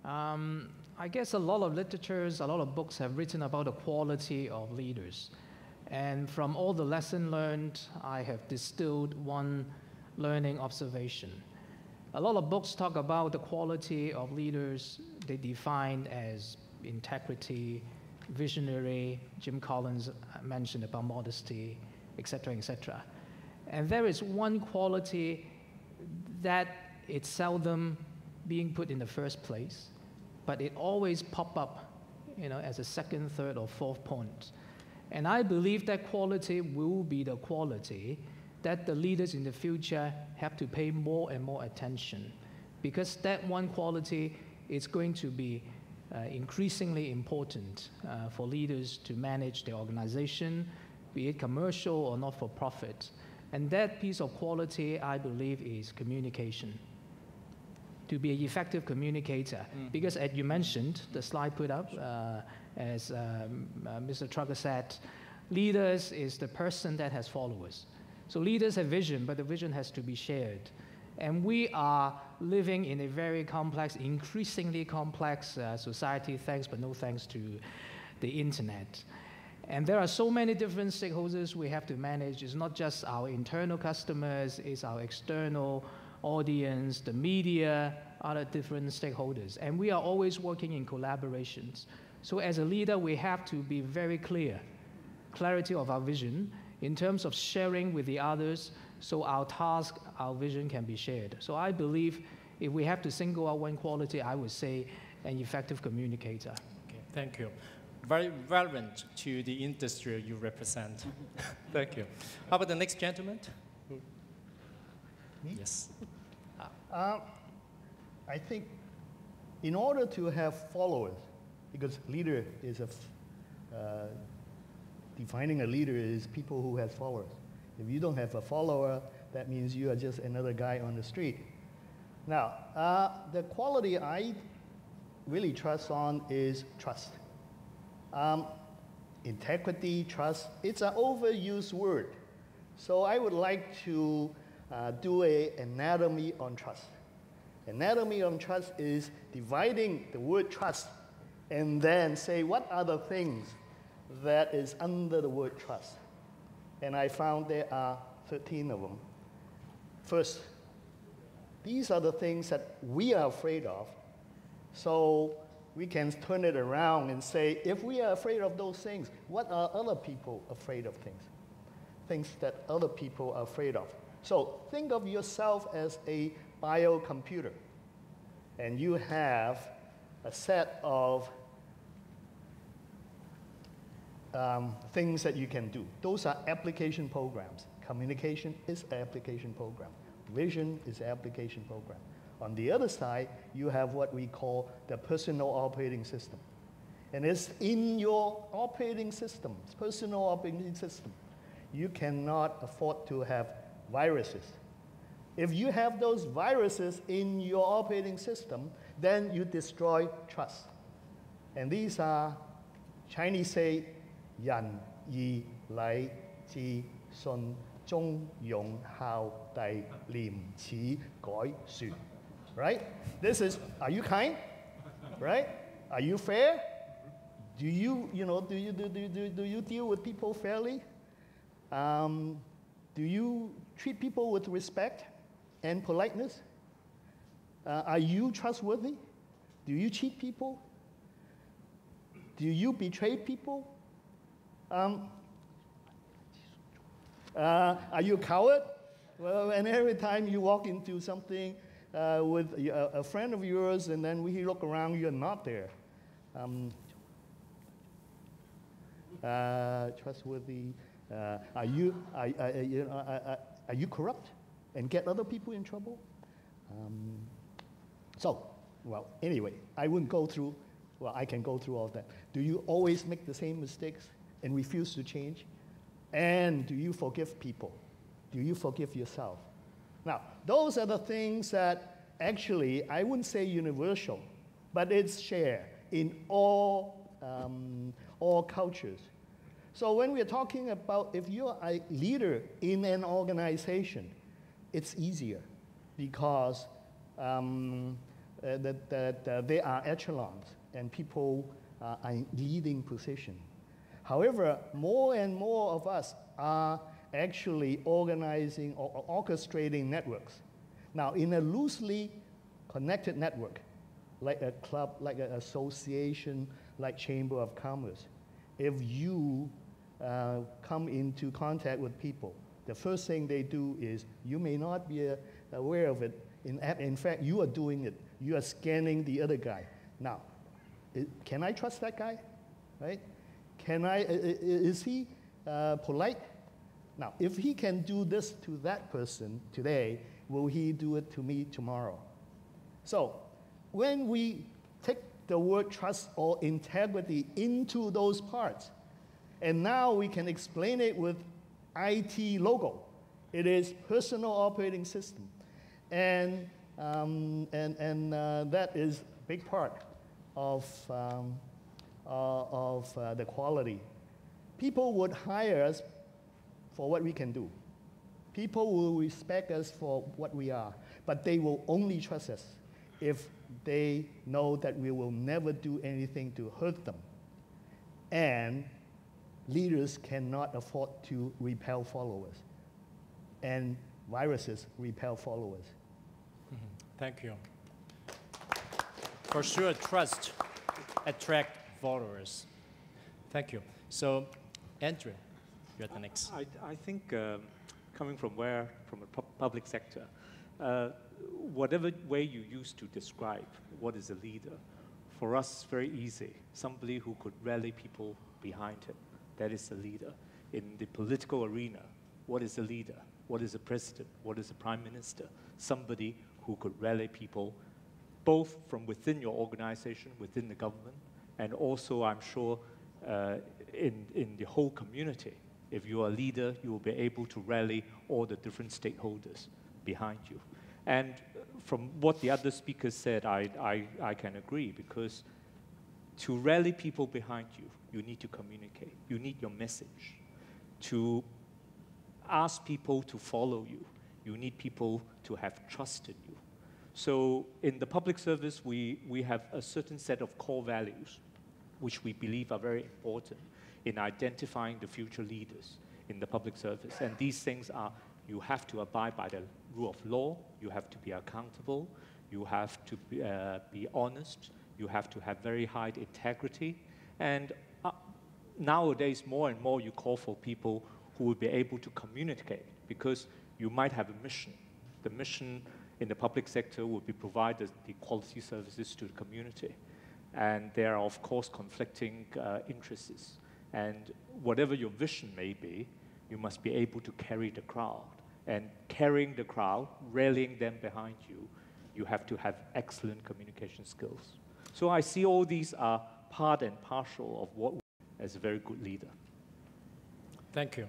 I guess a lot of literatures, a lot of books have written about the quality of leaders. And from all the lessons learned, I have distilled one learning observation. A lot of books talk about the quality of leaders. They define as integrity, visionary. Jim Collins mentioned about modesty, etc., etc. And there is one quality that it's seldom being put in the first place, but it always pop up, as a second, third, or fourth point. And I believe that quality will be the quality that the leaders in the future have to pay more and more attention, because that one quality is going to be increasingly important for leaders to manage their organization, be it commercial or not-for-profit. And that piece of quality, I believe, is communication. To be an effective communicator. Because as you mentioned, the slide put up, as Mr. Drucker said, leaders is the person that has followers. So leaders have vision, but the vision has to be shared. And we are living in a very complex, increasingly complex society, thanks but no thanks to the internet. And there are so many different stakeholders we have to manage. It's not just our internal customers, it's our external audience, the media, other different stakeholders. And we are always working in collaborations. So as a leader, we have to be very clear, clarity of our vision in terms of sharing with the others, so our task, our vision can be shared. So I believe if we have to single out one quality, I would say an effective communicator. Okay, thank you. Very relevant to the industry you represent. Thank you. How about the next gentleman? Me? Yes. I think in order to have followers, because leader is defining a leader is people who has followers. If you don't have a follower, that means you are just another guy on the street. Now, the quality I really trust on is trust. Integrity, trust, it's an overused word. So I would like to do an anatomy on trust. Anatomy on trust is dividing the word trust and then say what are the things that is under the word trust. And I found there are 13 of them. First, these are the things that we are afraid of. So we can turn it around and say, if we are afraid of those things, what are other people afraid of things? Things that other people are afraid of. So think of yourself as a biocomputer, and you have a set of things that you can do. Those are application programs. Communication is an application program. Vision is an application program. On the other side, you have what we call the personal operating system. And it's in your operating system, personal operating system. You cannot afford to have viruses. If you have those viruses in your operating system, then you destroy trust. And these are, Chinese say, 仁義禮智信忠勇孝悌廉恥改恕. Right? This is, are you kind? Right? Are you fair? Do you, do you deal with people fairly? Do you treat people with respect and politeness? Are you trustworthy? Do you cheat people? Do you betray people? Are you a coward? Well, and every time you walk into something with a friend of yours, and then we look around, you're not there. Trustworthy. Are you corrupt and get other people in trouble? Well, anyway, I wouldn't go through. Well, I can go through all that. Do you always make the same mistakes and refuse to change? And do you forgive people? Do you forgive yourself? Now, those are the things that actually, I wouldn't say universal, but it's shared in all cultures. So when we're talking about if you're a leader in an organization, it's easier because they are echelons and people are in leading position. However, more and more of us are actually organizing or orchestrating networks. Now, in a loosely connected network, like a club, like an association, like Chamber of Commerce, if you come into contact with people, the first thing they do is, you may not be aware of it. In fact, you are doing it. You are scanning the other guy. Now, can I trust that guy? Right? Is he polite? Now, if he can do this to that person today, will he do it to me tomorrow? So, when we take the word trust or integrity into those parts, and now we can explain it with IT logo. It is personal operating system. And that is a big part of the quality. People would hire us for what we can do. People will respect us for what we are, but they will only trust us if they know that we will never do anything to hurt them. And leaders cannot afford to repel followers. And viruses repel followers. Mm-hmm. Thank you. For sure, trust attracts followers. Thank you. So, Andrew, you're the next. I think coming from the public sector, whatever way you use to describe what is a leader, for us, it's very easy. Somebody who could rally people behind him. That is a leader. In the political arena, what is a leader? What is a president? What is a prime minister? Somebody who could rally people both from within your organization, within the government, and also, I'm sure, in the whole community. If you are a leader, you will be able to rally all the different stakeholders behind you. And from what the other speakers said, I can agree, because to rally people behind you, you need to communicate. You need your message. To ask people to follow you, you need people to have trust in you. So in the public service, we have a certain set of core values, which we believe are very important in identifying the future leaders in the public service. And these things are, you have to abide by the rule of law, you have to be accountable, you have to be honest, you have to have very high integrity. And nowadays, more and more, you call for people who will be able to communicate, because you might have a mission. The mission in the public sector will be provided the quality services to the community. And there are, of course, conflicting interests. And whatever your vision may be, you must be able to carry the crowd. And carrying the crowd, rallying them behind you, you have to have excellent communication skills. So I see all these are part and parcel of what as a very good leader. Thank you.